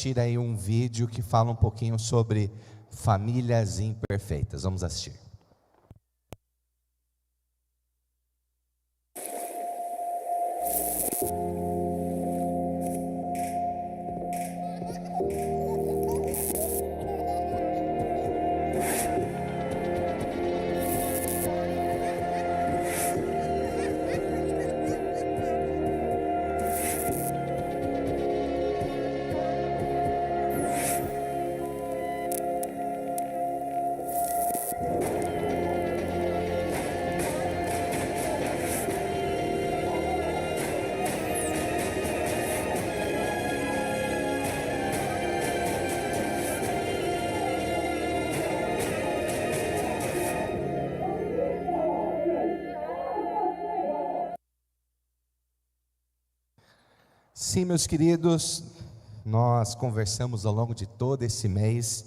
assistir aí um vídeo que fala um pouquinho sobre famílias imperfeitas. Vamos assistir. Sim, meus queridos, nós conversamos ao longo de todo esse mês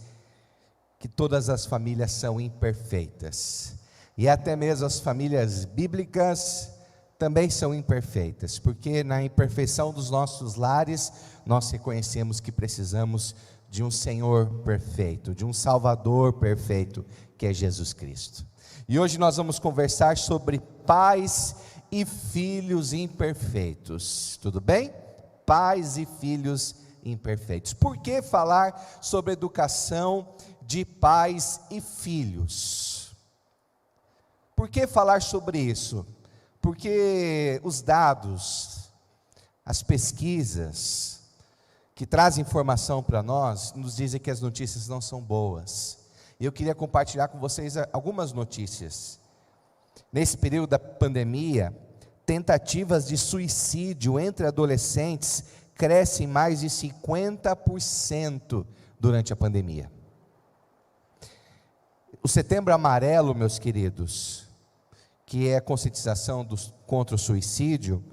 que todas as famílias são imperfeitas, e até mesmo as famílias bíblicas também são imperfeitas, porque na imperfeição dos nossos lares, nós reconhecemos que precisamos de um Senhor perfeito, de um Salvador perfeito, que é Jesus Cristo. E hoje nós vamos conversar sobre pais e filhos imperfeitos, tudo bem? Pais e filhos imperfeitos. Por que falar sobre educação de pais e filhos? Por que falar sobre isso? Porque os dados, as pesquisas que trazem informação para nós, nos dizem que as notícias não são boas. E eu queria compartilhar com vocês algumas notícias. Nesse período da pandemia, tentativas de suicídio entre adolescentes crescem mais de 50% durante a pandemia. O Setembro Amarelo, meus queridos, que é a conscientização contra o suicídio,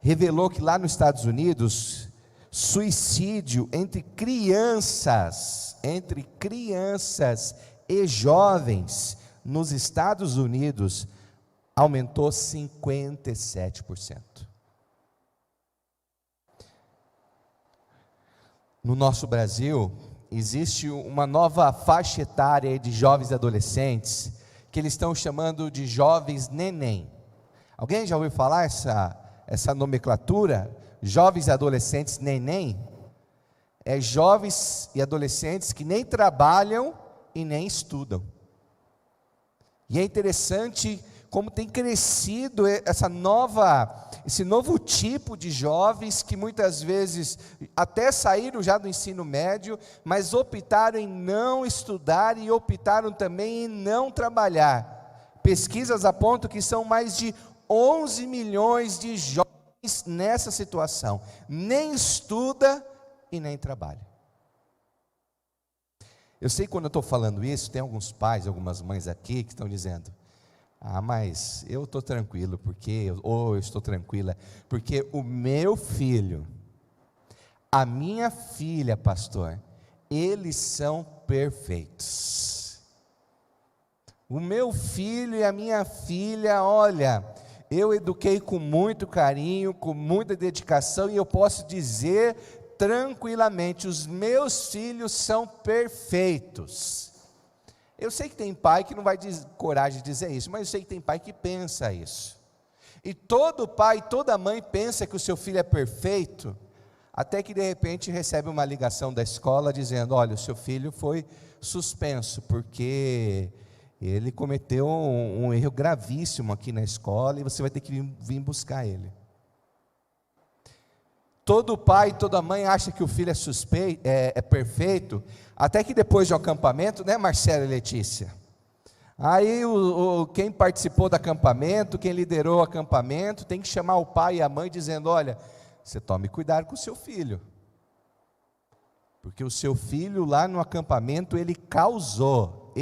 revelou que lá nos Estados Unidos, suicídio entre crianças e jovens nos Estados Unidos aumentou 57%. No nosso Brasil, existe uma nova faixa etária de jovens e adolescentes, que eles estão chamando de jovens neném. Alguém já ouviu falar essa nomenclatura? Jovens e adolescentes neném? É jovens e adolescentes que nem trabalham e nem estudam. E é interessante como tem crescido esse novo tipo de jovens que muitas vezes até saíram já do ensino médio, mas optaram em não estudar e optaram também em não trabalhar. Pesquisas apontam que são mais de 11 milhões de jovens nessa situação, nem estuda e nem trabalha. Eu sei que quando eu estou falando isso, tem alguns pais, algumas mães aqui que estão dizendo: mas eu estou tranquilo, eu estou tranquila, porque o meu filho, a minha filha, pastor, eles são perfeitos. O meu filho e a minha filha, olha, eu eduquei com muito carinho, com muita dedicação, e eu posso dizer tranquilamente, os meus filhos são perfeitos. Eu sei que tem pai que não vai ter coragem de dizer isso, mas eu sei que tem pai que pensa isso. E todo pai, toda mãe pensa que o seu filho é perfeito, até que de repente recebe uma ligação da escola dizendo: olha, o seu filho foi suspenso, porque ele cometeu um erro gravíssimo aqui na escola, e você vai ter que vir buscar ele. Todo pai, toda mãe acha que o filho é perfeito, até que depois do acampamento, né, Marcelo e Letícia? Aí quem participou do acampamento, quem liderou o acampamento, tem que chamar o pai e a mãe dizendo: olha, você tome cuidado com o seu filho, porque o seu filho lá no acampamento, ele causou,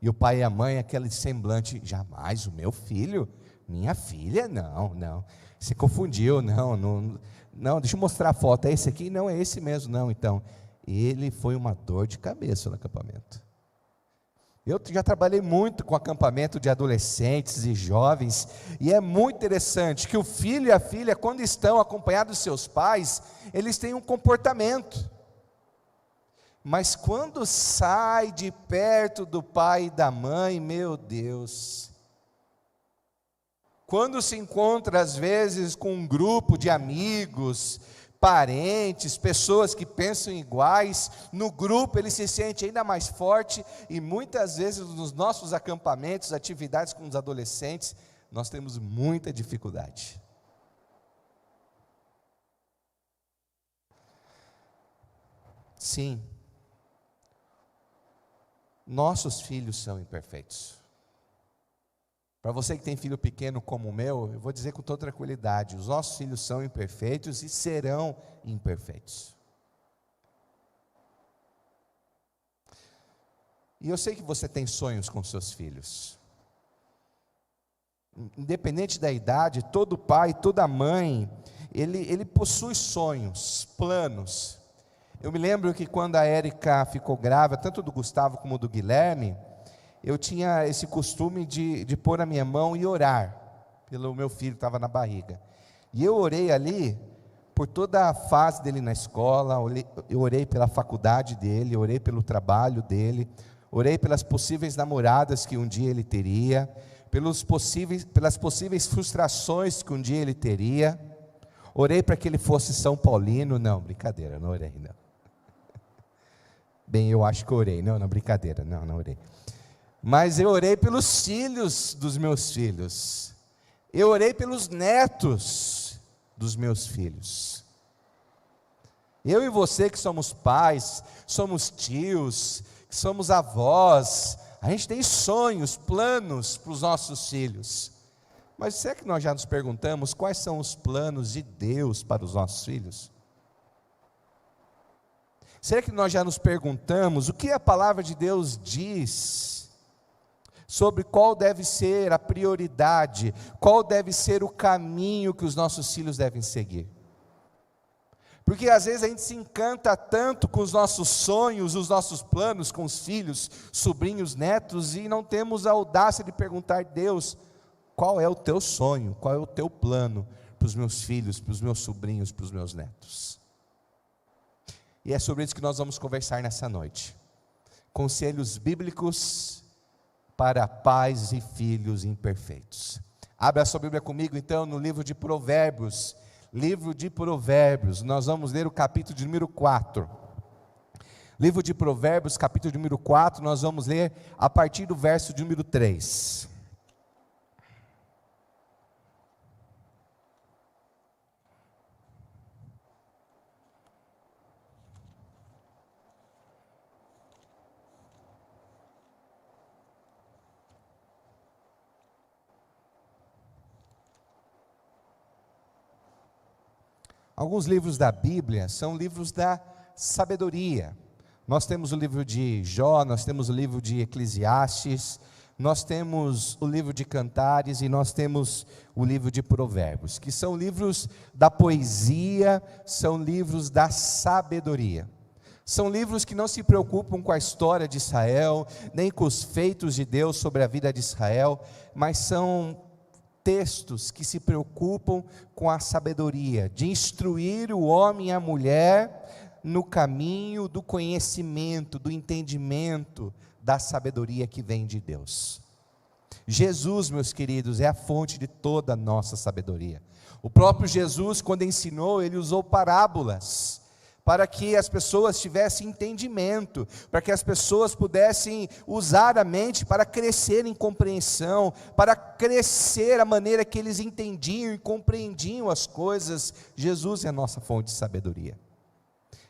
e o pai e a mãe, aquele semblante: jamais, o meu filho, minha filha, não, você confundiu, não, deixa eu mostrar a foto, é esse aqui? Não, é esse mesmo, não. Então, ele foi uma dor de cabeça no acampamento. Eu já trabalhei muito com acampamento de adolescentes e jovens, e é muito interessante que o filho e a filha, quando estão acompanhados dos seus pais, eles têm um comportamento. Mas quando sai de perto do pai e da mãe, meu Deus, quando se encontra às vezes com um grupo de amigos, parentes, pessoas que pensam iguais, no grupo ele se sente ainda mais forte, e muitas vezes nos nossos acampamentos, atividades com os adolescentes, nós temos muita dificuldade. Sim, nossos filhos são imperfeitos. Para você que tem filho pequeno como o meu, eu vou dizer com toda tranquilidade, os nossos filhos são imperfeitos e serão imperfeitos. E eu sei que você tem sonhos com seus filhos. Independente da idade, todo pai, toda mãe, ele possui sonhos, planos. Eu me lembro que quando a Érica ficou grávida, tanto do Gustavo como do Guilherme, eu tinha esse costume de pôr a minha mão e orar pelo meu filho que estava na barriga. E eu orei ali por toda a fase dele na escola, eu orei pela faculdade dele, orei pelo trabalho dele, orei pelas possíveis namoradas que um dia ele teria, pelas possíveis frustrações que um dia ele teria. Orei para que ele fosse São Paulino. Não, brincadeira, não orei não. Bem, eu acho que orei, não, brincadeira, não orei. Mas eu orei pelos filhos dos meus filhos, eu orei pelos netos dos meus filhos. Eu e você que somos pais, somos tios, que somos avós, a gente tem sonhos, planos para os nossos filhos. Mas será que nós já nos perguntamos quais são os planos de Deus para os nossos filhos? Será que nós já nos perguntamos o que a palavra de Deus diz sobre qual deve ser a prioridade, qual deve ser o caminho que os nossos filhos devem seguir? Porque às vezes a gente se encanta tanto com os nossos sonhos, os nossos planos com os filhos, sobrinhos, netos, e não temos a audácia de perguntar a Deus: qual é o teu sonho, qual é o teu plano para os meus filhos, para os meus sobrinhos, para os meus netos? E é sobre isso que nós vamos conversar nessa noite. Conselhos bíblicos para pais e filhos imperfeitos. Abra a sua Bíblia comigo então no livro de Provérbios. Livro de Provérbios, nós vamos ler o capítulo de número 4. Livro de Provérbios, capítulo de número 4, nós vamos ler a partir do verso de número 3. Alguns livros da Bíblia são livros da sabedoria. Nós temos o livro de Jó, nós temos o livro de Eclesiastes, nós temos o livro de Cantares e nós temos o livro de Provérbios, que são livros da poesia, são livros da sabedoria. São livros que não se preocupam com a história de Israel, nem com os feitos de Deus sobre a vida de Israel, mas são textos que se preocupam com a sabedoria, de instruir o homem e a mulher no caminho do conhecimento, do entendimento, da sabedoria que vem de Deus. Jesus, meus queridos, é a fonte de toda a nossa sabedoria. O próprio Jesus, quando ensinou, ele usou parábolas, para que as pessoas tivessem entendimento, para que as pessoas pudessem usar a mente para crescer em compreensão, para crescer a maneira que eles entendiam e compreendiam as coisas. Jesus é a nossa fonte de sabedoria.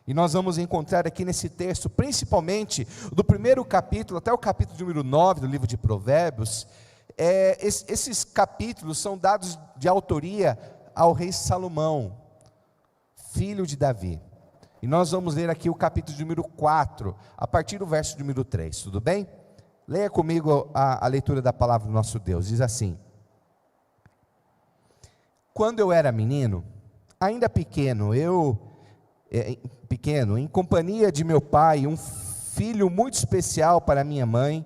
E nós vamos encontrar aqui nesse texto, principalmente do primeiro capítulo até o capítulo número 9 do livro de Provérbios, esses capítulos são dados de autoria ao rei Salomão, filho de Davi. E nós vamos ler aqui o capítulo número 4, a partir do verso número 3, tudo bem? Leia comigo a leitura da palavra do nosso Deus, diz assim: quando eu era menino, ainda pequeno, em companhia de meu pai, um filho muito especial para minha mãe,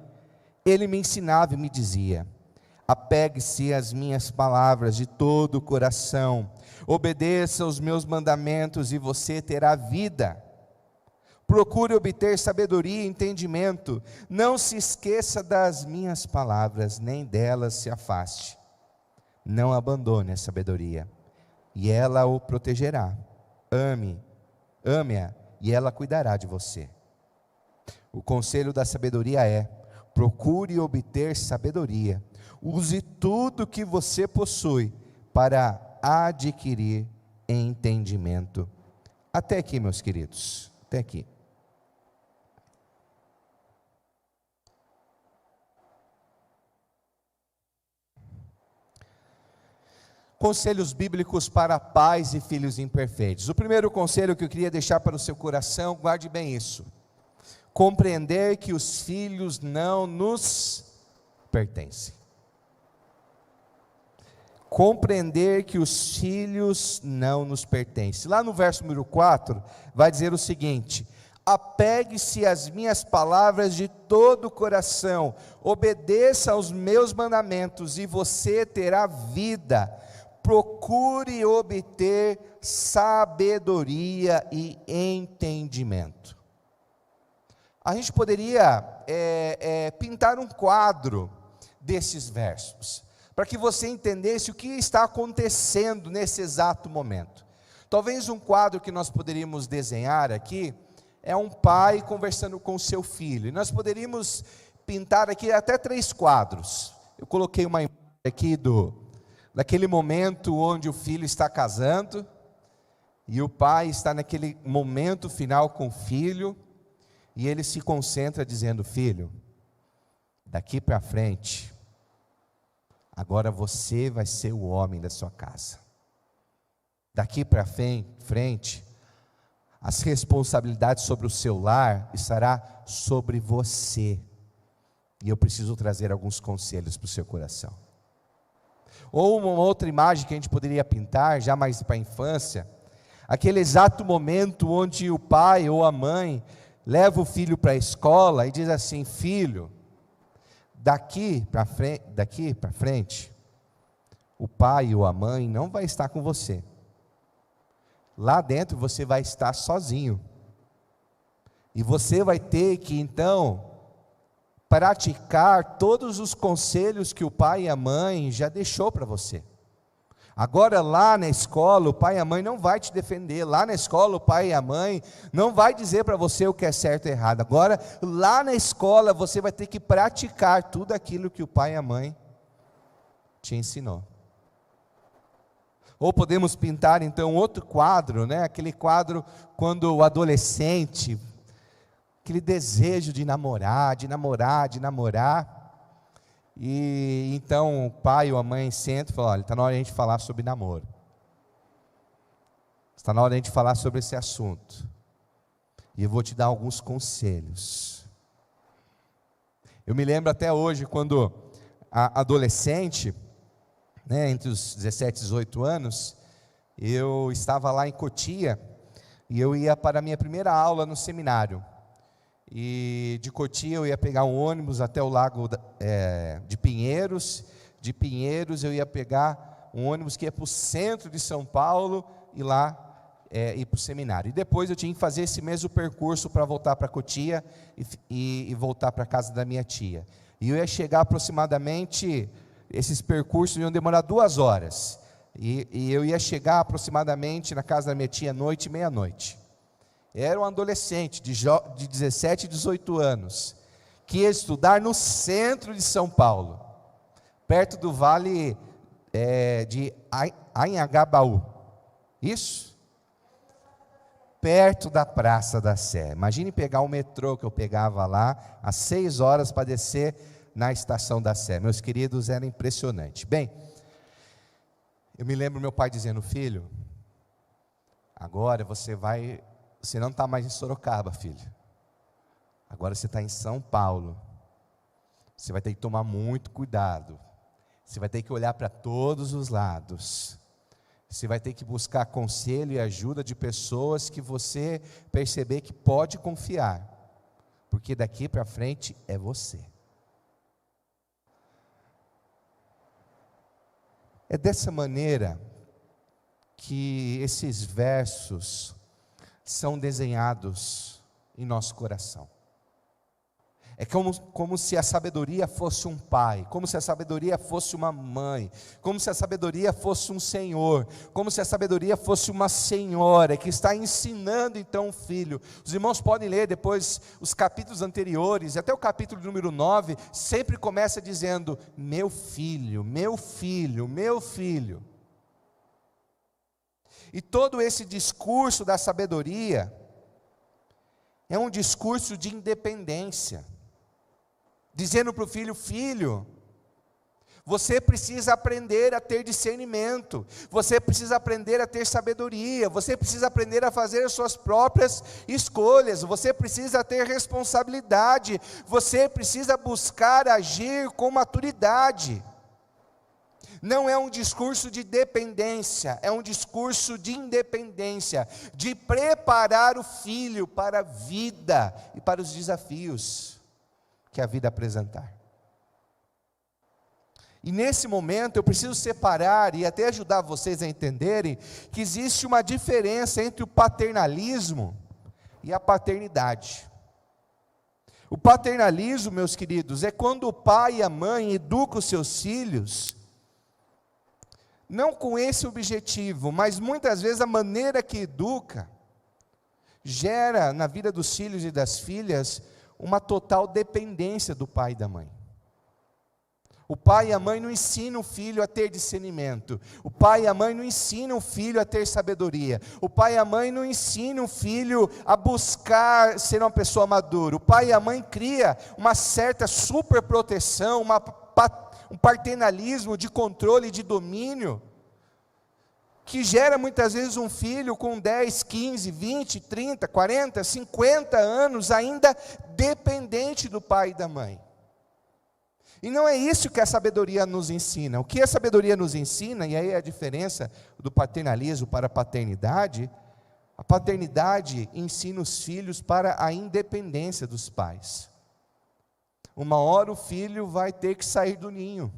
Ele me ensinava e me dizia: apegue-se às minhas palavras de todo o coração, obedeça aos meus mandamentos e você terá vida. Procure obter sabedoria e entendimento, não se esqueça das minhas palavras, nem delas se afaste. Não abandone a sabedoria, e ela o protegerá. Ame-a, e ela cuidará de você. O conselho da sabedoria é: procure obter sabedoria. Use tudo que você possui para adquirir entendimento. Até aqui, meus queridos, até aqui. Conselhos bíblicos para pais e filhos imperfeitos. O primeiro conselho que eu queria deixar para o seu coração, guarde bem isso: compreender que os filhos não nos pertencem. Compreender que os filhos não nos pertencem. Lá no verso número 4, vai dizer o seguinte: apegue-se às minhas palavras de todo o coração, obedeça aos meus mandamentos e você terá vida. Procure obter sabedoria e entendimento. A gente poderia pintar um quadro desses versos, para que você entendesse o que está acontecendo nesse exato momento. Talvez um quadro que nós poderíamos desenhar aqui é um pai conversando com o seu filho. E nós poderíamos pintar aqui até 3 quadros. Eu coloquei uma imagem aqui daquele momento onde o filho está casando, e o pai está naquele momento final com o filho, e ele se concentra dizendo: filho, daqui para frente, agora você vai ser o homem da sua casa. Daqui para frente, as responsabilidades sobre o seu lar estará sobre você. E eu preciso trazer alguns conselhos para o seu coração. Ou uma outra imagem que a gente poderia pintar, já mais para a infância, aquele exato momento onde o pai ou a mãe leva o filho para a escola e diz assim: filho, daqui para frente, o pai ou a mãe não vai estar com você. Lá dentro você vai estar sozinho. E você vai ter que então praticar todos os conselhos que o pai e a mãe já deixou para você. Agora lá na escola, o pai e a mãe não vai te defender. Lá na escola, o pai e a mãe não vai dizer para você o que é certo e errado. Agora, lá na escola, você vai ter que praticar tudo aquilo que o pai e a mãe te ensinou. Ou podemos pintar então outro quadro, né? Aquele quadro quando o adolescente, aquele desejo de namorar, e então o pai ou a mãe sentam e falam: olha, está na hora de a gente falar sobre namoro. Está na hora de a gente falar sobre esse assunto. E eu vou te dar alguns conselhos. Eu me lembro até hoje, quando adolescente, né, entre os 17 e 18 anos, eu estava lá em Cotia, e eu ia para a minha primeira aula no seminário. E de Cotia eu ia pegar um ônibus até o lago de Pinheiros. De Pinheiros eu ia pegar um ônibus que ia para o centro de São Paulo e lá ir para o seminário. E depois eu tinha que fazer esse mesmo percurso para voltar para Cotia e voltar para a casa da minha tia. E eu ia chegar aproximadamente, esses percursos iam demorar 2 horas. E eu ia chegar aproximadamente na casa da minha tia noite e meia-noite. Era um adolescente de 17 e 18 anos, que ia estudar no centro de São Paulo, perto do vale de Anhangabaú. Isso? Perto da Praça da Sé. Imagine pegar o metrô que eu pegava lá, às 6 horas para descer na estação da Sé. Meus queridos, era impressionante. Bem, eu me lembro meu pai dizendo: filho, agora você não está mais em Sorocaba, filho. Agora você está em São Paulo. Você vai ter que tomar muito cuidado. Você vai ter que olhar para todos os lados. Você vai ter que buscar conselho e ajuda de pessoas que você perceber que pode confiar. Porque daqui para frente é você. É dessa maneira que esses versos são desenhados em nosso coração. É como se a sabedoria fosse um pai, como se a sabedoria fosse uma mãe, como se a sabedoria fosse um senhor, como se a sabedoria fosse uma senhora que está ensinando então o filho. Os irmãos podem ler depois os capítulos anteriores, até o capítulo número 9, sempre começa dizendo: meu filho, meu filho, meu filho. E todo esse discurso da sabedoria é um discurso de independência, dizendo para o filho: filho, você precisa aprender a ter discernimento, você precisa aprender a ter sabedoria, você precisa aprender a fazer as suas próprias escolhas, você precisa ter responsabilidade, você precisa buscar agir com maturidade. Não é um discurso de dependência, é um discurso de independência, de preparar o filho para a vida e para os desafios que a vida apresentar. E nesse momento eu preciso separar e até ajudar vocês a entenderem que existe uma diferença entre o paternalismo e a paternidade. O paternalismo, meus queridos, é quando o pai e a mãe educam os seus filhos, não com esse objetivo, mas muitas vezes a maneira que educa gera na vida dos filhos e das filhas uma total dependência do pai e da mãe. O pai e a mãe não ensinam o filho a ter discernimento. O pai e a mãe não ensinam o filho a ter sabedoria. O pai e a mãe não ensinam o filho a buscar ser uma pessoa madura. O pai e a mãe cria uma certa superproteção, um paternalismo de controle e de domínio, que gera muitas vezes um filho com 10, 15, 20, 30, 40, 50 anos, ainda dependente do pai e da mãe. E não é isso que a sabedoria nos ensina. O que a sabedoria nos ensina, e aí é a diferença do paternalismo para a paternidade ensina os filhos para a independência dos pais. Uma hora o filho vai ter que sair do ninho,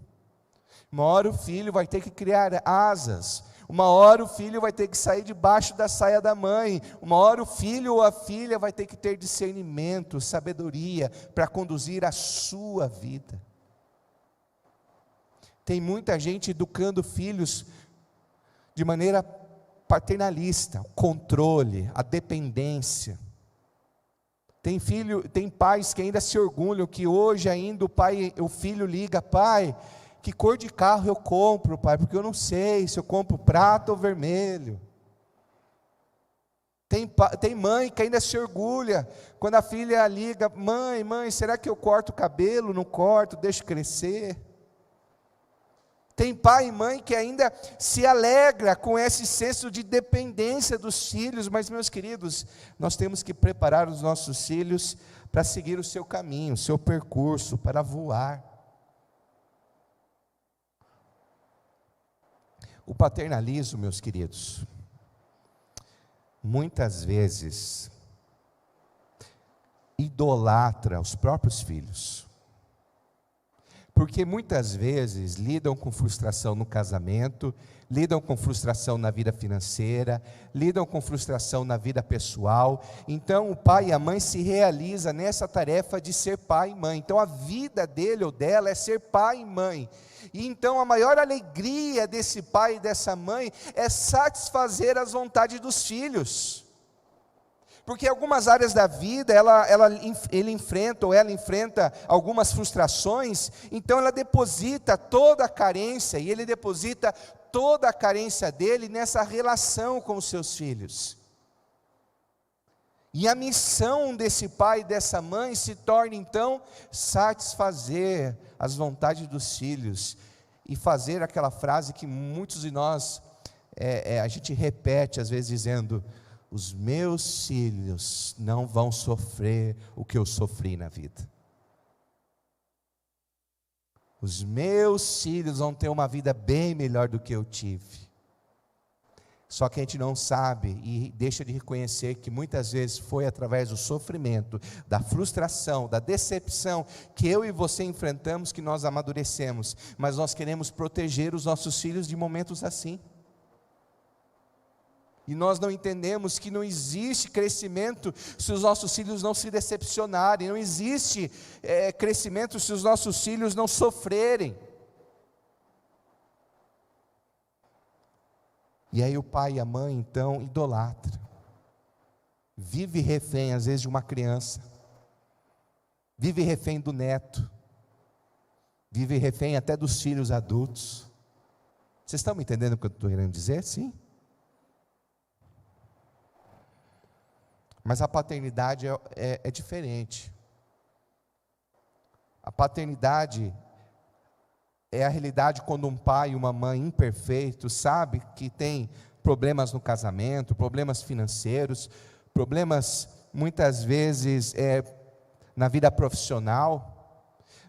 uma hora o filho vai ter que criar asas, uma hora o filho vai ter que sair debaixo da saia da mãe, uma hora o filho ou a filha vai ter que ter discernimento, sabedoria, para conduzir a sua vida. Tem muita gente educando filhos de maneira paternalista, o controle, a dependência. Tem pais que ainda se orgulham, que hoje ainda o filho liga: pai, que cor de carro eu compro, pai? Porque eu não sei se eu compro prata ou vermelho. Tem mãe que ainda se orgulha, quando a filha liga: mãe, será que eu corto o cabelo? Não corto, deixo crescer. Tem pai e mãe que ainda se alegra com esse senso de dependência dos filhos, mas, meus queridos, nós temos que preparar os nossos filhos para seguir o seu caminho, o seu percurso, para voar. O paternalismo, meus queridos, muitas vezes idolatra os próprios filhos, porque muitas vezes lidam com frustração no casamento, lidam com frustração na vida financeira, lidam com frustração na vida pessoal. Então o pai e a mãe se realizam nessa tarefa de ser pai e mãe. Então a vida dele ou dela é ser pai e mãe. E então a maior alegria desse pai e dessa mãe é satisfazer as vontades dos filhos. Porque em algumas áreas da vida ele enfrenta algumas frustrações, então ela deposita toda a carência, e ele deposita toda a carência dele nessa relação com os seus filhos. E a missão desse pai e dessa mãe se torna então satisfazer as vontades dos filhos, e fazer aquela frase que muitos de nós, a gente repete às vezes dizendo: os meus filhos não vão sofrer o que eu sofri na vida. Os meus filhos vão ter uma vida bem melhor do que eu tive. Só que a gente não sabe e deixa de reconhecer que muitas vezes foi através do sofrimento, da frustração, da decepção que eu e você enfrentamos que nós amadurecemos. Mas nós queremos proteger os nossos filhos de momentos assim. E nós não entendemos que não existe crescimento se os nossos filhos não se decepcionarem. Não existe crescimento se os nossos filhos não sofrerem. E aí o pai e a mãe, então, idolatra. Vive refém, às vezes, de uma criança. Vive refém do neto. Vive refém até dos filhos adultos. Vocês estão me entendendo o que eu estou querendo dizer? Sim. Mas a paternidade é diferente. A paternidade é a realidade quando um pai e uma mãe imperfeitos sabe que tem problemas no casamento, problemas financeiros, problemas muitas vezes na vida profissional,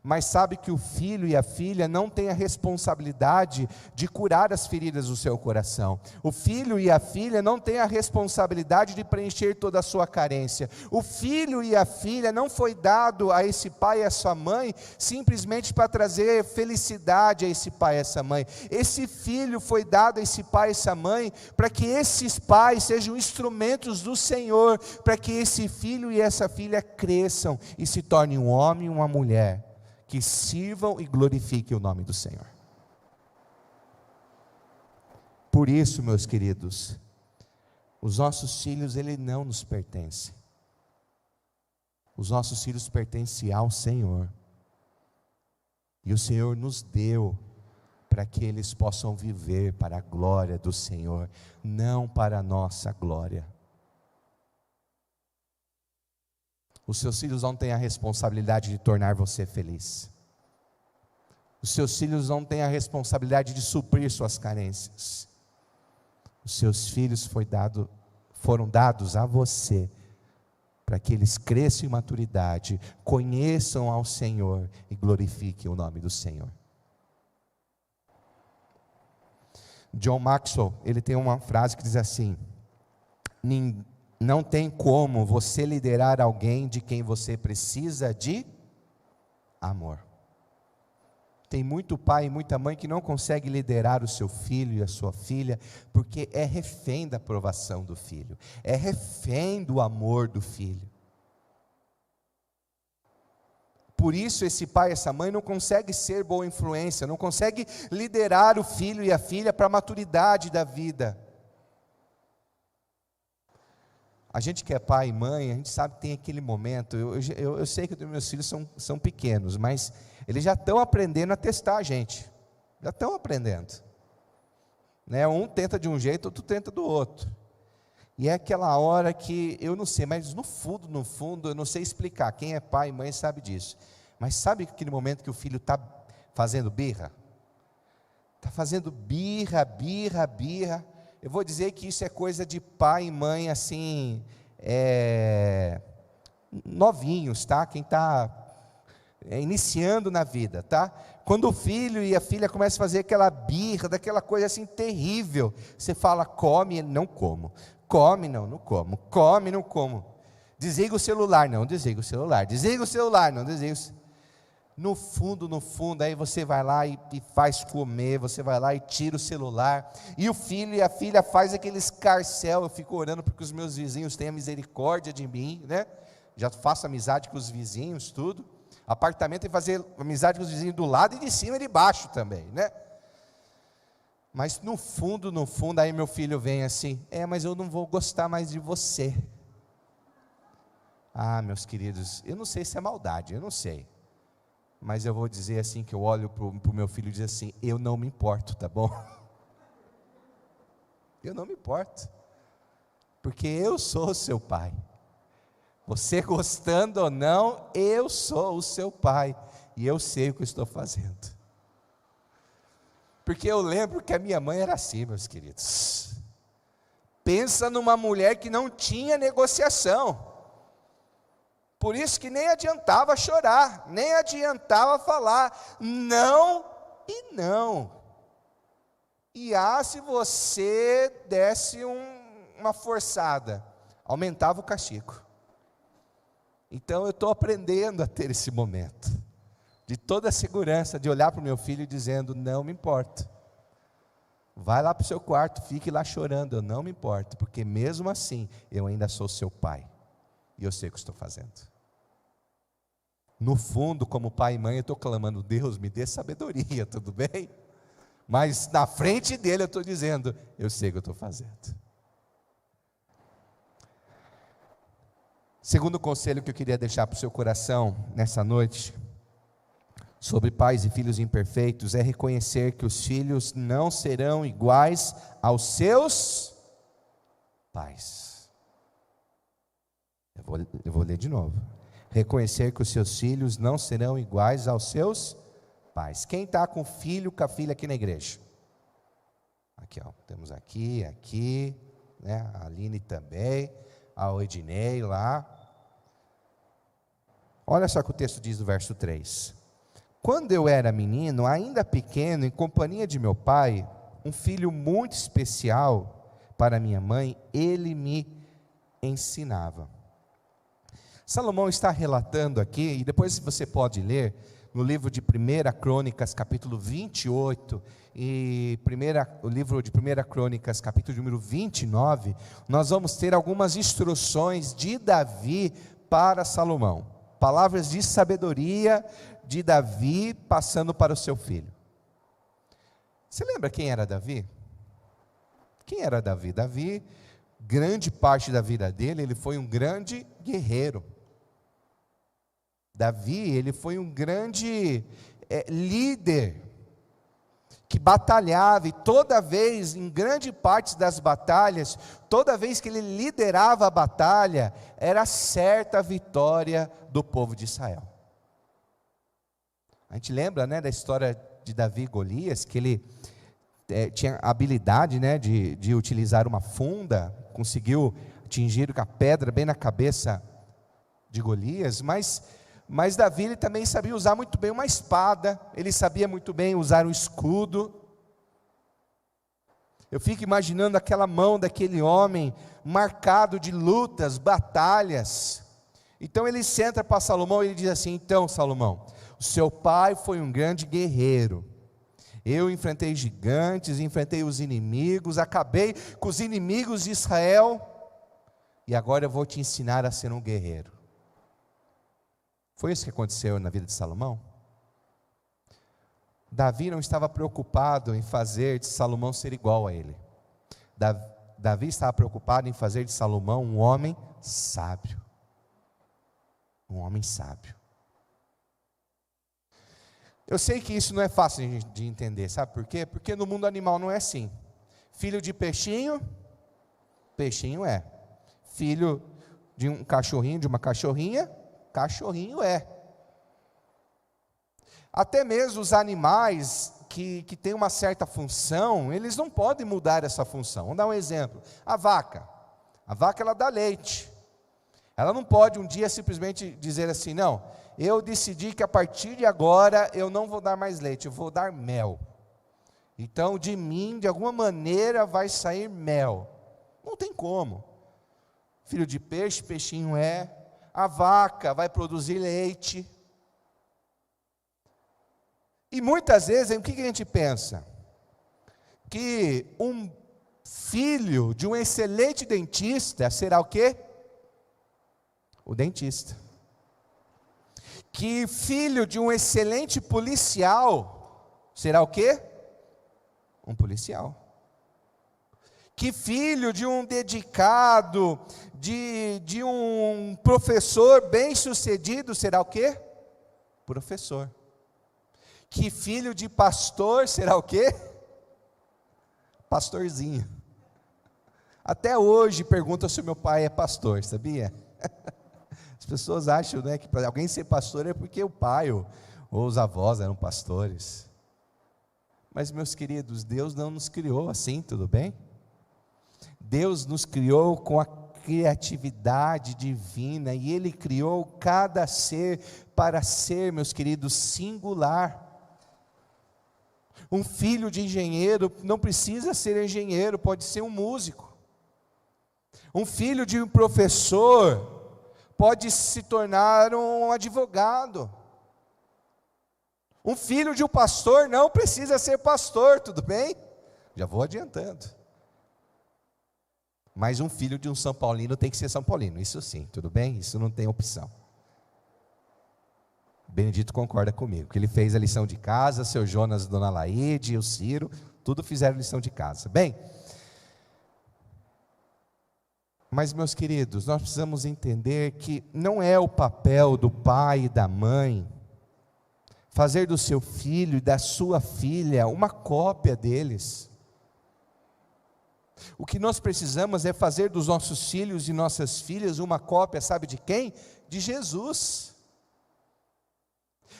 mas sabe que o filho e a filha não têm a responsabilidade de curar as feridas do seu coração. O filho e a filha não têm a responsabilidade de preencher toda a sua carência. O filho e a filha não foi dado a esse pai e a essa mãe simplesmente para trazer felicidade a esse pai e a essa mãe. Esse filho foi dado a esse pai e essa mãe para que esses pais sejam instrumentos do Senhor, para que esse filho e essa filha cresçam e se tornem um homem e uma mulher que sirvam e glorifiquem o nome do Senhor. Por isso, meus queridos, os nossos filhos, eles não nos pertencem. Os nossos filhos pertencem ao Senhor. E o Senhor nos deu para que eles possam viver para a glória do Senhor, não para a nossa glória. Os seus filhos não têm a responsabilidade de tornar você feliz. Os seus filhos não têm a responsabilidade de suprir suas carências. Os seus filhos foram dados a você, para que eles cresçam em maturidade, conheçam ao Senhor e glorifiquem o nome do Senhor. John Maxwell, ele tem uma frase que diz assim: não tem como você liderar alguém de quem você precisa de amor. Tem muito pai e muita mãe que não consegue liderar o seu filho e a sua filha, porque é refém da aprovação do filho, é refém do amor do filho. Por isso esse pai e essa mãe não consegue ser boa influência, não consegue liderar o filho e a filha para a maturidade da vida. A gente que é pai e mãe, a gente sabe que tem aquele momento, eu sei que os meus filhos são pequenos, mas eles já estão aprendendo a testar a gente, já estão aprendendo, né? Um tenta de um jeito, outro tenta do outro, e é aquela hora que, eu não sei, mas no fundo, eu não sei explicar, quem é pai e mãe sabe disso, mas sabe aquele momento que o filho está fazendo birra? Está fazendo birra, eu vou dizer que isso é coisa de pai e mãe, assim, novinhos, tá? Quem está iniciando na vida, tá? Quando o filho e a filha começam a fazer aquela birra, daquela coisa assim terrível, você fala, come, não como, come, não como, come, não como, desliga o celular, não desliga o celular, desliga o celular, não desliga o celular. No fundo, aí você vai lá e faz comer, você vai lá e tira o celular, e o filho e a filha faz aquele escarcéu. Eu fico orando porque os meus vizinhos tenham misericórdia de mim, né? Já faço amizade com os vizinhos, tudo. Apartamento tem que fazer amizade com os vizinhos do lado e de cima e de baixo também, né? Mas no fundo, aí meu filho vem assim, mas eu não vou gostar mais de você. Ah, meus queridos, eu não sei se é maldade, eu não sei. Mas eu vou dizer assim, que eu olho para o meu filho e diz assim, eu não me importo, tá bom? Eu não me importo, porque eu sou o seu pai. Você gostando ou não, eu sou o seu pai, e eu sei o que eu estou fazendo. Porque eu lembro que a minha mãe era assim, meus queridos. Pensa numa mulher que não tinha negociação. Por isso que nem adiantava chorar, nem adiantava falar, não e não. E se você desse uma forçada, aumentava o castigo. Então eu estou aprendendo a ter esse momento, de toda a segurança, de olhar para o meu filho dizendo, não me importa. Vai lá para o seu quarto, fique lá chorando, eu não me importo, porque mesmo assim, eu ainda sou seu pai, e eu sei o que estou fazendo. No fundo, como pai e mãe, eu estou clamando, Deus, me dê sabedoria, tudo bem? Mas na frente dele eu estou dizendo, eu sei o que eu estou fazendo. Segundo conselho que eu queria deixar para o seu coração nessa noite, sobre pais e filhos imperfeitos, é reconhecer que os filhos não serão iguais aos seus pais. Eu vou ler de novo. Reconhecer que os seus filhos não serão iguais aos seus pais. Quem está com filho, com a filha aqui na igreja? Aqui, ó, temos aqui, né? A Aline também, a Ednei lá. Olha só o que o texto diz no verso 3. Quando eu era menino, ainda pequeno, em companhia de meu pai, um filho muito especial para minha mãe, ele me ensinava. Salomão está relatando aqui, e depois você pode ler, no livro de 1 Crônicas, capítulo 28, e o livro de 1 Crônicas, capítulo número 29, nós vamos ter algumas instruções de Davi para Salomão. Palavras de sabedoria de Davi passando para o seu filho. Você lembra quem era Davi? Quem era Davi? Davi, grande parte da vida dele, ele foi um grande guerreiro. Davi, ele foi um grande líder, que batalhava, e toda vez, em grande parte das batalhas, toda vez que ele liderava a batalha, era certa a vitória do povo de Israel. A gente lembra, né, da história de Davi e Golias, que ele tinha a habilidade, né, de utilizar uma funda, conseguiu atingir com a pedra bem na cabeça de Golias, mas Davi ele também sabia usar muito bem uma espada, ele sabia muito bem usar um escudo. Eu fico imaginando aquela mão daquele homem, marcado de lutas, batalhas. Então ele senta para Salomão e ele diz assim, então Salomão, o seu pai foi um grande guerreiro, eu enfrentei gigantes, enfrentei os inimigos, acabei com os inimigos de Israel, e agora eu vou te ensinar a ser um guerreiro. Foi isso que aconteceu na vida de Salomão? Davi não estava preocupado em fazer de Salomão ser igual a ele. Davi estava preocupado em fazer de Salomão um homem sábio. Um homem sábio. Eu sei que isso não é fácil de entender, sabe por quê? Porque no mundo animal não é assim. Filho de peixinho, peixinho é. Filho de um cachorrinho, de uma cachorrinha, cachorrinho é. Até mesmo os animais que têm uma certa função, eles não podem mudar essa função. Vamos dar um exemplo. A vaca ela dá leite. Ela não pode um dia simplesmente dizer assim, não, eu decidi que a partir de agora eu não vou dar mais leite, eu vou dar mel. Então de mim, de alguma maneira vai sair mel. Não tem como. Filho de peixe, peixinho é. A vaca vai produzir leite. E muitas vezes, o que a gente pensa? Que um filho de um excelente dentista será o quê? O dentista. Que filho de um excelente policial será o quê? Um policial. Que filho de um dedicado, de um professor bem-sucedido será o quê? Professor. Que filho de pastor será o quê? Pastorzinho. Até hoje perguntam se o meu pai é pastor, sabia? As pessoas acham, né, que para alguém ser pastor é porque o pai ou os avós eram pastores. Mas, meus queridos, Deus não nos criou assim, tudo bem? Deus nos criou com a criatividade divina, e Ele criou cada ser para ser, meus queridos, singular. Um filho de engenheiro não precisa ser engenheiro, pode ser um músico. Um filho de um professor pode se tornar um advogado. Um filho de um pastor não precisa ser pastor, tudo bem? Já vou adiantando. Mas um filho de um São Paulino tem que ser São Paulino, isso sim, tudo bem? Isso não tem opção. Benedito concorda comigo, que ele fez a lição de casa, seu Jonas, Dona Laide, o Ciro, tudo fizeram lição de casa. Bem, mas meus queridos, nós precisamos entender que não é o papel do pai e da mãe fazer do seu filho e da sua filha uma cópia deles. O que nós precisamos é fazer dos nossos filhos e nossas filhas uma cópia, sabe de quem? De Jesus.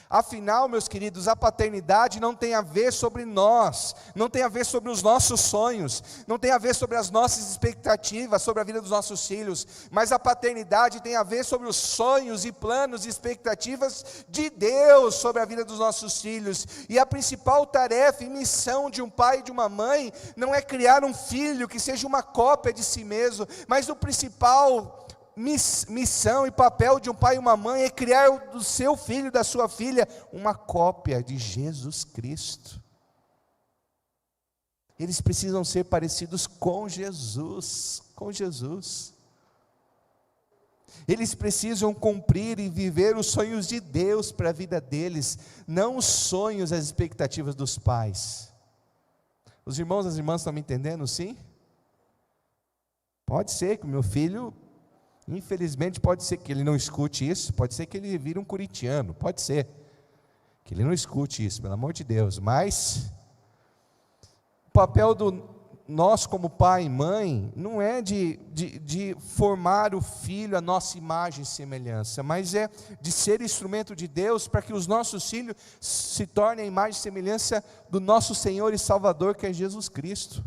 Afinal, meus queridos, a paternidade não tem a ver sobre nós, não tem a ver sobre os nossos sonhos, não tem a ver sobre as nossas expectativas, sobre a vida dos nossos filhos, mas a paternidade tem a ver sobre os sonhos e planos e expectativas de Deus sobre a vida dos nossos filhos. E a principal tarefa e missão de um pai e de uma mãe não é criar um filho que seja uma cópia de si mesmo, mas o principal missão e papel de um pai e uma mãe é criar do seu filho e da sua filha uma cópia de Jesus Cristo. Eles precisam ser parecidos com Jesus, com Jesus. Eles precisam cumprir e viver os sonhos de Deus para a vida deles, não os sonhos, as expectativas dos pais. Os irmãos e as irmãs estão me entendendo, sim? Pode ser que o meu filho, infelizmente, pode ser que ele não escute isso, pode ser que ele vire um corintiano, pode ser que ele não escute isso, pelo amor de Deus, mas o papel do nós como pai e mãe não é de formar o filho à nossa imagem e semelhança, mas é de ser instrumento de Deus para que os nossos filhos se tornem a imagem e semelhança do nosso Senhor e Salvador, que é Jesus Cristo.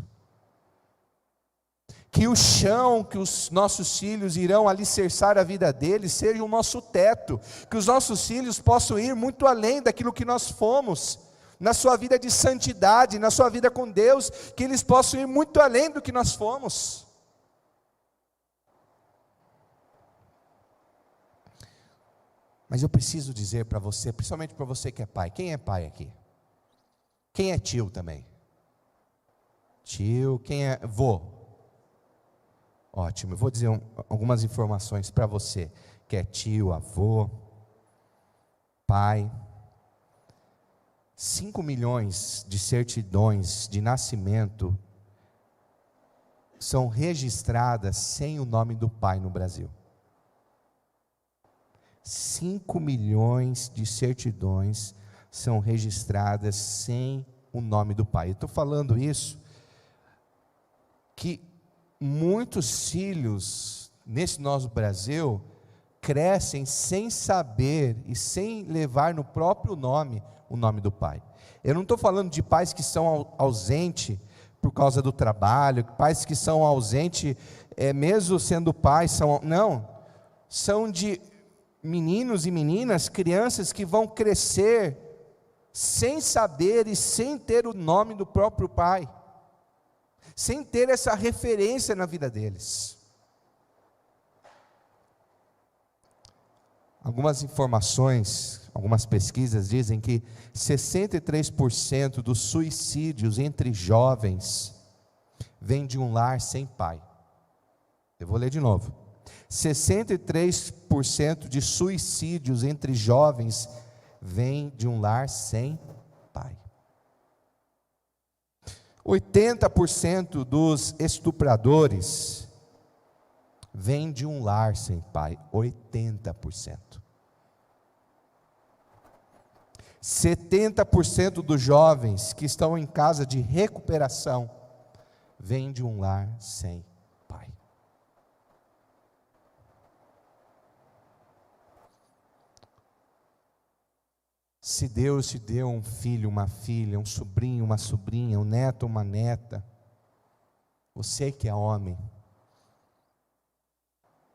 Que o chão que os nossos filhos irão alicerçar a vida deles seja o nosso teto, que os nossos filhos possam ir muito além daquilo que nós fomos, na sua vida de santidade, na sua vida com Deus, que eles possam ir muito além do que nós fomos. Mas eu preciso dizer para você, principalmente para você que é pai, quem é pai aqui? Quem é tio também? Tio, quem é vô? Ótimo, eu vou dizer algumas informações para você, que é tio, avô, pai. 5 milhões de certidões de nascimento são registradas sem o nome do pai no Brasil. 5 milhões de certidões são registradas sem o nome do pai. Eu estou falando isso, que muitos filhos nesse nosso Brasil crescem sem saber e sem levar no próprio nome o nome do pai. Eu não estou falando de pais que são ausentes por causa do trabalho, pais que são ausentes, mesmo sendo pais, são de meninos e meninas, crianças que vão crescer sem saber e sem ter o nome do próprio pai, sem ter essa referência na vida deles. Algumas informações, algumas pesquisas dizem que 63% dos suicídios entre jovens vem de um lar sem pai. Eu vou ler de novo. 63% de suicídios entre jovens vem de um lar sem pai. 80% dos estupradores vem de um lar sem pai. 80%. 70% dos jovens que estão em casa de recuperação vem de um lar sem pai. Se Deus te deu um filho, uma filha, um sobrinho, uma sobrinha, um neto, uma neta, você que é homem,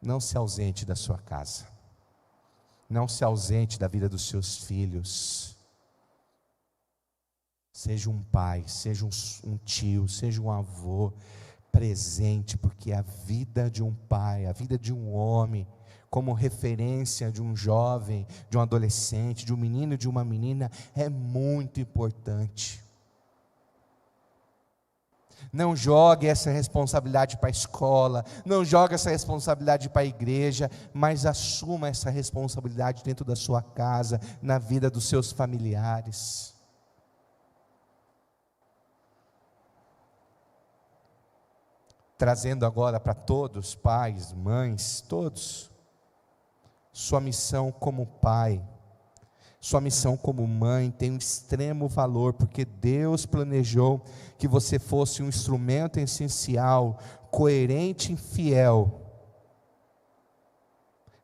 não se ausente da sua casa, não se ausente da vida dos seus filhos. Seja um pai, seja um tio, seja um avô presente, porque a vida de um pai, a vida de um homem, como referência de um jovem, de um adolescente, de um menino e de uma menina, é muito importante. Não jogue essa responsabilidade para a escola, não jogue essa responsabilidade para a igreja, mas assuma essa responsabilidade dentro da sua casa, na vida dos seus familiares. Trazendo agora para todos, pais, mães, todos, sua missão como pai, sua missão como mãe tem um extremo valor, porque Deus planejou que você fosse um instrumento essencial, coerente e fiel,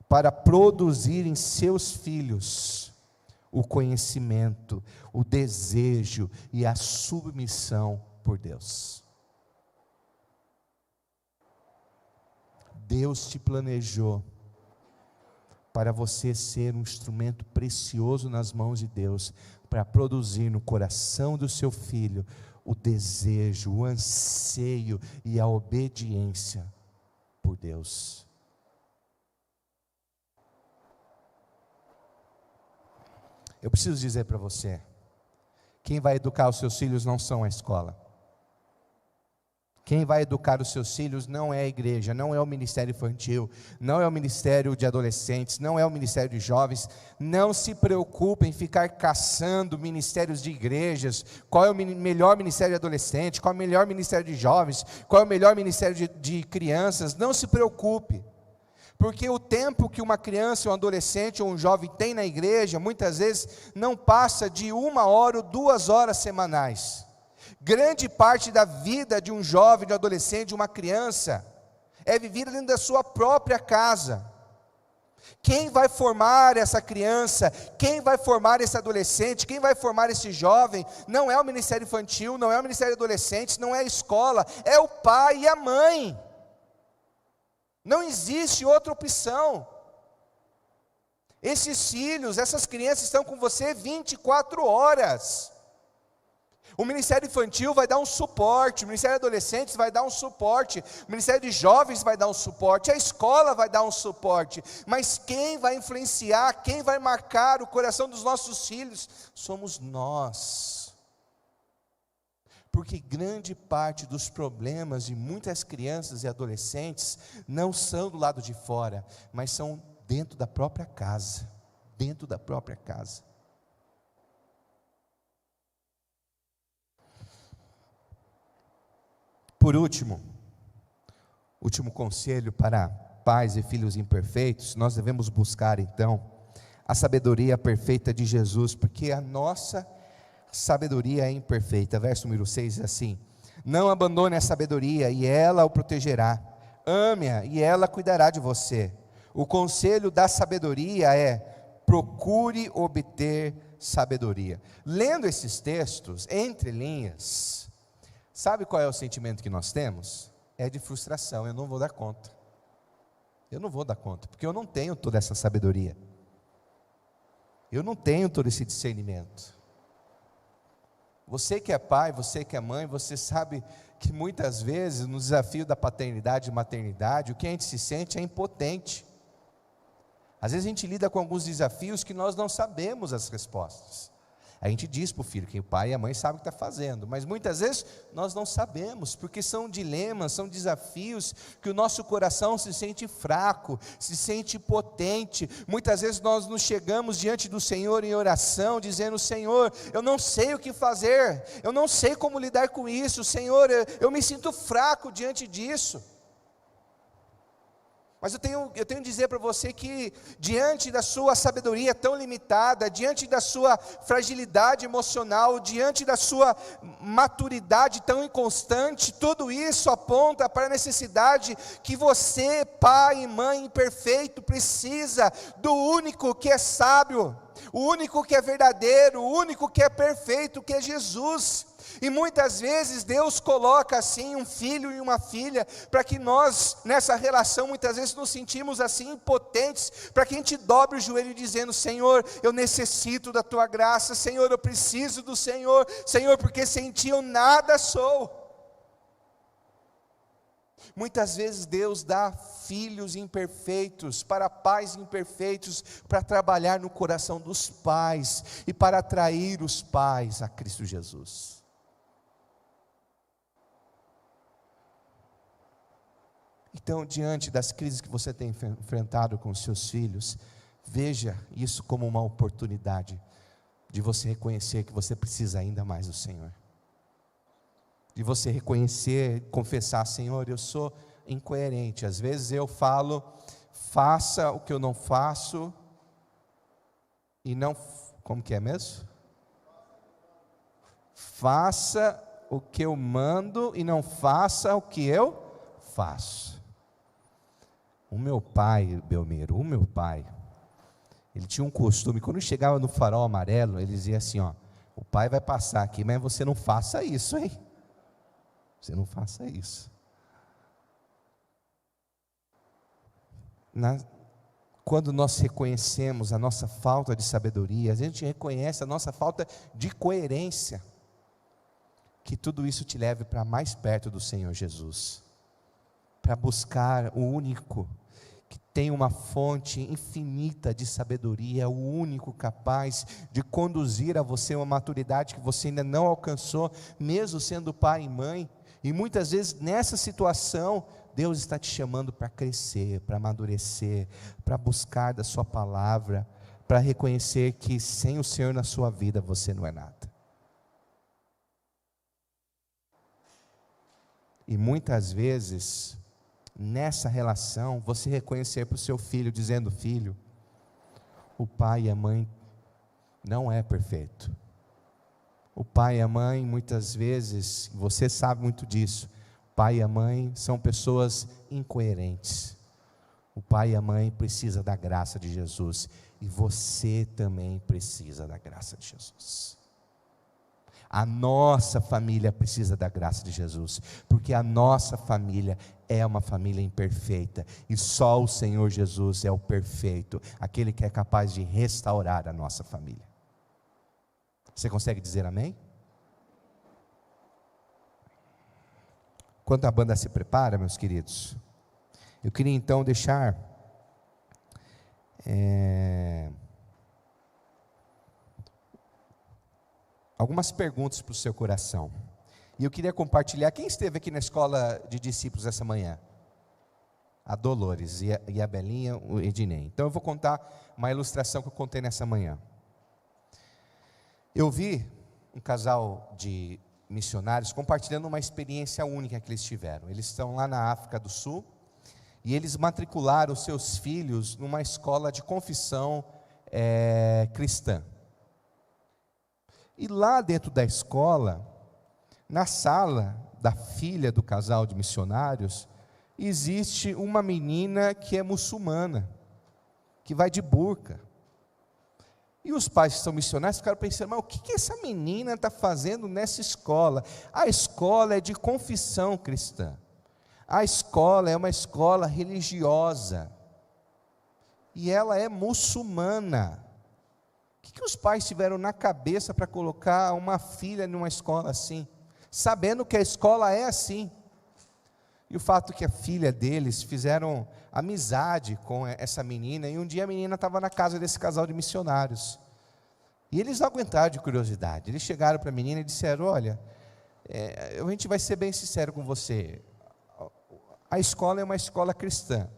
para produzir em seus filhos o conhecimento, o desejo e a submissão por Deus. Deus te planejou para você ser um instrumento precioso nas mãos de Deus, para produzir no coração do seu filho o desejo, o anseio e a obediência por Deus. Eu preciso dizer para você, quem vai educar os seus filhos não são a escola. Quem vai educar os seus filhos não é a igreja, não é o ministério infantil, não é o ministério de adolescentes, não é o ministério de jovens. Não se preocupe em ficar caçando ministérios de igrejas, qual é o melhor ministério de adolescente, qual é o melhor ministério de jovens, qual é o melhor ministério de crianças. Não se preocupe, porque o tempo que uma criança, um adolescente ou um jovem tem na igreja, muitas vezes não passa de 1 hora ou 2 horas semanais. Grande parte da vida de um jovem, de um adolescente, de uma criança, é vivida dentro da sua própria casa. Quem vai formar essa criança, quem vai formar esse adolescente, quem vai formar esse jovem, não é o ministério infantil, não é o ministério de adolescentes, não é a escola, é o pai e a mãe. Não existe outra opção. Esses filhos, essas crianças estão com você 24 horas. O Ministério Infantil vai dar um suporte, o Ministério de Adolescentes vai dar um suporte, o Ministério de Jovens vai dar um suporte, a escola vai dar um suporte, mas quem vai influenciar, quem vai marcar o coração dos nossos filhos, somos nós. Porque grande parte dos problemas de muitas crianças e adolescentes não são do lado de fora, mas são dentro da própria casa, dentro da própria casa. Por último conselho para pais e filhos imperfeitos, nós devemos buscar então a sabedoria perfeita de Jesus, porque a nossa sabedoria é imperfeita. Verso número 6 diz assim: não abandone a sabedoria e ela o protegerá, ame-a e ela cuidará de você. O conselho da sabedoria é: procure obter sabedoria. Lendo esses textos, entre linhas, sabe qual é o sentimento que nós temos? É de frustração. Eu não vou dar conta. Eu não vou dar conta, porque eu não tenho toda essa sabedoria. Eu não tenho todo esse discernimento. Você que é pai, você que é mãe, você sabe que muitas vezes no desafio da paternidade e maternidade, o que a gente se sente é impotente. Às vezes a gente lida com alguns desafios que nós não sabemos as respostas. A gente diz para o filho que o pai e a mãe sabem o que está fazendo, mas muitas vezes nós não sabemos, porque são dilemas, são desafios que o nosso coração se sente fraco, se sente potente. Muitas vezes nós nos chegamos diante do Senhor em oração, dizendo: Senhor, eu não sei o que fazer, eu não sei como lidar com isso, Senhor, eu me sinto fraco diante disso. Mas eu tenho que dizer para você que, diante da sua sabedoria tão limitada, diante da sua fragilidade emocional, diante da sua maturidade tão inconstante, tudo isso aponta para a necessidade que você, pai e mãe imperfeito, precisa do único que é sábio, o único que é verdadeiro, o único que é perfeito, que é Jesus. E muitas vezes Deus coloca assim um filho e uma filha, para que nós, nessa relação, muitas vezes nos sentimos assim impotentes, para que a gente dobre o joelho dizendo: Senhor, eu necessito da Tua graça, Senhor, eu preciso do Senhor, Senhor, porque sem Ti eu nada sou. Muitas vezes Deus dá filhos imperfeitos para pais imperfeitos, para trabalhar no coração dos pais e para atrair os pais a Cristo Jesus. Então, diante das crises que você tem enfrentado com os seus filhos, veja isso como uma oportunidade de você reconhecer que você precisa ainda mais do Senhor. De você reconhecer, confessar: Senhor, eu sou incoerente. Às vezes eu falo, faça o que eu não faço, e não, como que é mesmo? Faça o que eu mando e não faça o que eu faço. O meu pai, Belmiro, ele tinha um costume, quando chegava no farol amarelo, ele dizia assim: ó, o pai vai passar aqui, mas você não faça isso, hein? Você não faça isso. Quando nós reconhecemos a nossa falta de sabedoria, a gente reconhece a nossa falta de coerência, que tudo isso te leve para mais perto do Senhor Jesus, para buscar o único que tem uma fonte infinita de sabedoria, o único capaz de conduzir a você uma maturidade que você ainda não alcançou, mesmo sendo pai e mãe. E muitas vezes nessa situação, Deus está te chamando para crescer, para amadurecer, para buscar da sua palavra, para reconhecer que sem o Senhor na sua vida você não é nada. E muitas vezes, nessa relação, você reconhecer para o seu filho, dizendo: filho, o pai e a mãe não é perfeito. O pai e a mãe, muitas vezes, você sabe muito disso, o pai e a mãe são pessoas incoerentes. O pai e a mãe precisam da graça de Jesus, e você também precisa da graça de Jesus. A nossa família precisa da graça de Jesus, porque a nossa família é uma família imperfeita, e só o Senhor Jesus é o perfeito, aquele que é capaz de restaurar a nossa família. Você consegue dizer amém? Enquanto a banda se prepara, meus queridos, eu queria então deixar algumas perguntas para o seu coração. E eu queria compartilhar. Quem esteve aqui na escola de discípulos essa manhã? A Dolores e a Belinha, o Ednei. Então eu vou contar uma ilustração que eu contei nessa manhã. Eu vi um casal de missionários compartilhando uma experiência única que eles tiveram. Eles estão lá na África do Sul, e eles matricularam seus filhos numa escola de confissão cristã. E lá dentro da escola, na sala da filha do casal de missionários, existe uma menina que é muçulmana, que vai de burca. E os pais que são missionários ficaram pensando: mas o que essa menina está fazendo nessa escola? A escola é de confissão cristã. A escola é uma escola religiosa. E ela é muçulmana. O que os pais tiveram na cabeça para colocar uma filha numa escola assim? Sabendo que a escola é assim. E o fato que a filha deles fizeram amizade com essa menina, e um dia a menina estava na casa desse casal de missionários, e eles não aguentaram de curiosidade. Eles chegaram para a menina e disseram: olha, a gente vai ser bem sincero com você, a escola é uma escola cristã,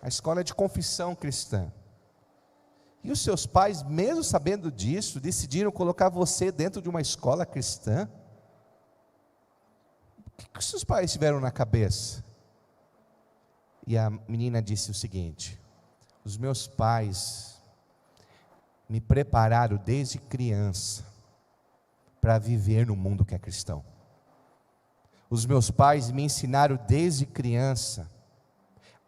a escola é de confissão cristã, e os seus pais, mesmo sabendo disso, decidiram colocar você dentro de uma escola cristã? O que os seus pais tiveram na cabeça? E a menina disse o seguinte: os meus pais me prepararam desde criança para viver no mundo que é cristão. Os meus pais me ensinaram desde criança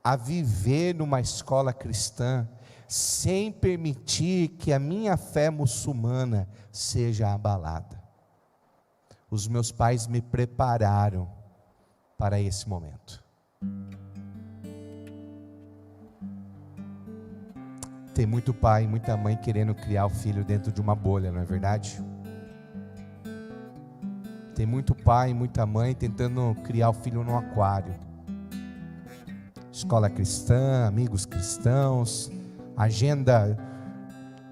a viver numa escola cristã, sem permitir que a minha fé muçulmana seja abalada. os meus pais me prepararam para esse momento. Tem muito pai e muita mãe querendo criar o filho dentro de uma bolha, não é verdade? Tem muito pai e muita mãe tentando criar o filho num aquário. Escola cristã, amigos cristãos, agenda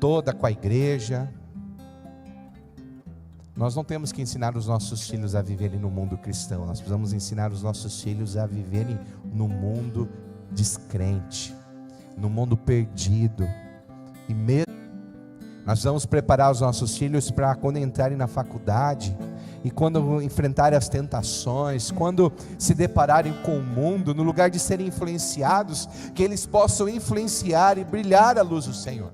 toda com a igreja. Nós não temos que ensinar os nossos filhos a viverem no mundo cristão. Nós precisamos ensinar os nossos filhos a viverem no mundo descrente, no mundo perdido. E mesmo nós vamos preparar os nossos filhos para quando entrarem na faculdade e quando enfrentarem as tentações, quando se depararem com o mundo, no lugar de serem influenciados, que eles possam influenciar e brilhar a luz do Senhor.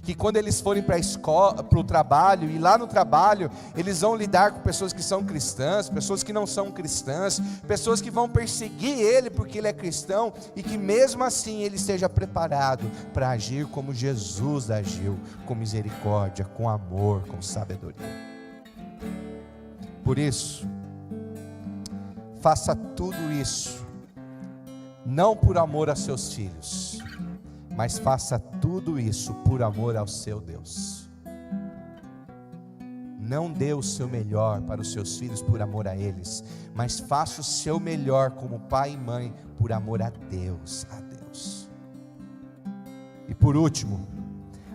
Que quando eles forem para a escola, para o trabalho, e lá no trabalho, eles vão lidar com pessoas que são cristãs, pessoas que não são cristãs, pessoas que vão perseguir ele porque ele é cristão, e que mesmo assim ele esteja preparado para agir como Jesus agiu, com misericórdia, com amor, com sabedoria. Por isso, faça tudo isso, não por amor a seus filhos, mas faça tudo isso por amor ao seu Deus. Não dê o seu melhor para os seus filhos por amor a eles, mas faça o seu melhor como pai e mãe por amor a Deus, E por último,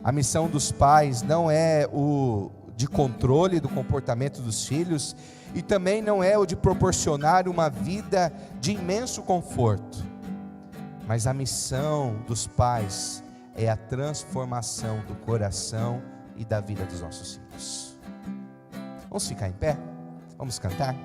a missão dos pais não é o de controle do comportamento dos filhos, e também não é o de proporcionar uma vida de imenso conforto, mas a missão dos pais é a transformação do coração e da vida dos nossos filhos. Vamos ficar em pé? Vamos cantar?